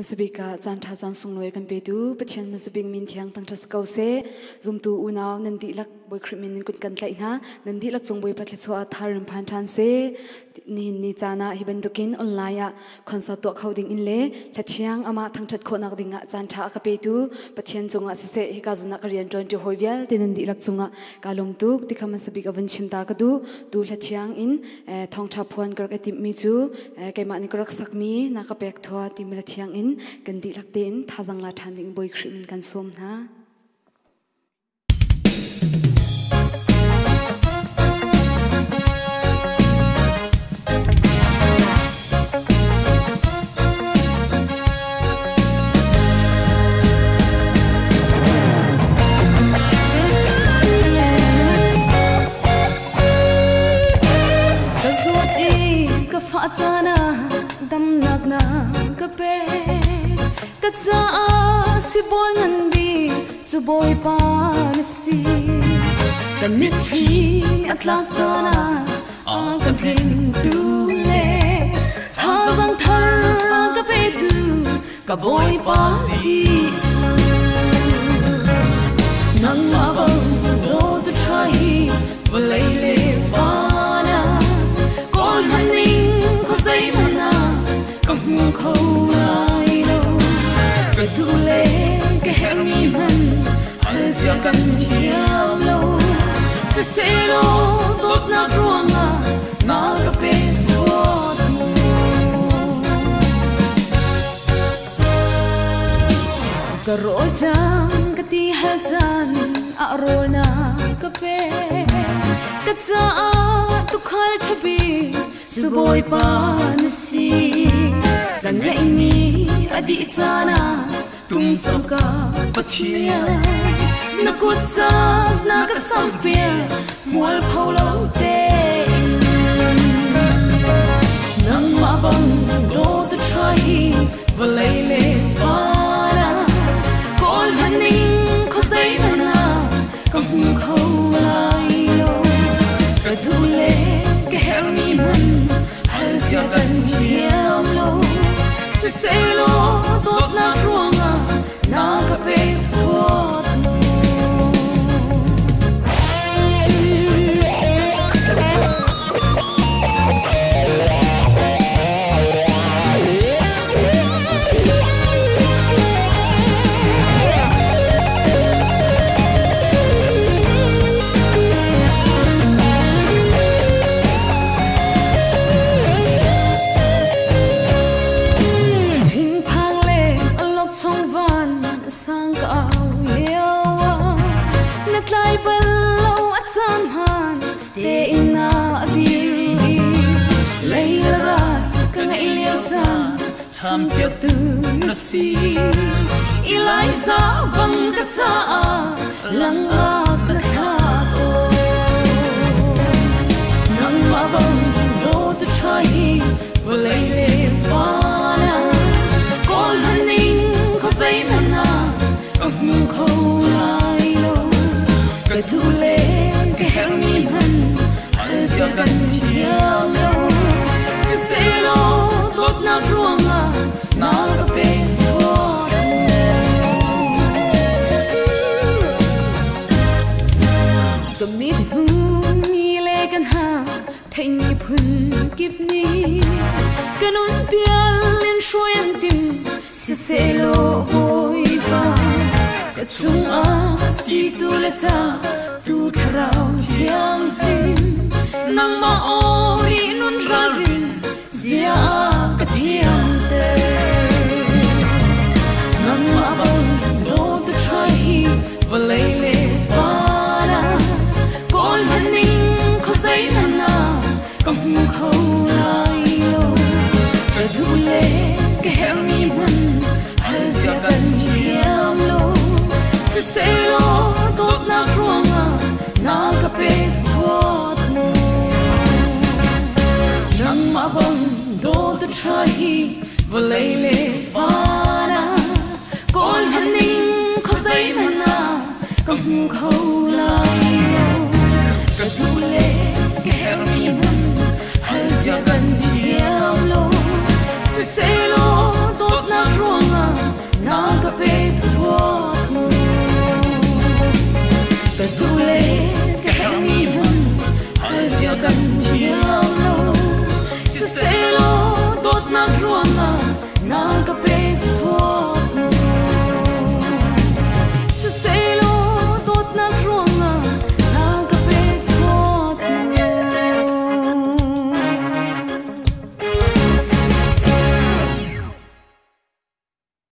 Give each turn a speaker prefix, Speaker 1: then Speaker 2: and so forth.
Speaker 1: Masabika Zanta Zan Sungloi kan petu Pachian Masabing Min Thiang Tang Tas Kause Zum tu Unao Nandi Lak Boy Krimin Kun Kan Tlaina Nandi Lak Zong Boy Patletso Atharim Pantan Se Ni Zana Hibendukin Onlaya Konsa Tok Houding Inle Tatiang Ama Tang Tat Konak Dinga Zanta Akapetu Patian Zonga Sise Hikazuna Karian John Jehovial Nandi Lak Zonga Kalum Tuk Tika Masabika Vanchim Takadu Du Latiang in Thong Chapuan Grak Etim Mizu Kaima Nikrak Sakmi Nakapek Thoa Tim Latiang in Gandhi lakten thazang la thanding boy khrimin kan som na
Speaker 2: Kazoti ka fatana dam nagna ka pe Katsa si boy nganbi zu boy pa na si Damit hi at latana ang ping tu le Hazang thar ka pe tu ka boy pa si su Nang mabang do to try valay le vana Kon haning ko say mana kam ko Tule ke hermi man alsia kan tiam lo se selo tot na ruanga na ka pe tot ka rojang ka ti halzan a rol na ka pe ka za tu khal chabi su boy pa na si kan le mi adi tsana tum soka pathia na kutsa na ka sampia mual phaulo te nang mabang do to try valai le para kol haning ko sai na kam khau lai lo ka dule ke hermi man hal sia kan tiam lo se selo tot na ruanga na ka pe tot Champion tu nasi Eliza bang katsa lang up na sato Nang mabang do to try valay le vana Kol haning ko say mana ang ko lai lo Kadule ke hermi man alsia kan tiam lo se selo tot na ruanga na ka pe tot Kamit hun ni le kan ha thai ni phun kip ni kanun pial len shoyam tim si selo hoi ba ka chung a si tu le ta tu tharau chiam him nang ma ori nun rarin zia ka thiam te nang ma bang do to try valay le vana kol haning ko say na kam khau lai lo ka dule ke hermi man hal sia kan tiam lo se selo tot na ruanga na ka pe tot nang ma bang do to try valay le vana kol haning ko say na kam khau lai lo ka dule ke hermi man hal sia kan tiam lo se selo tot na ruanga i hun al zia kan thiam lo se lo dot na ruanga na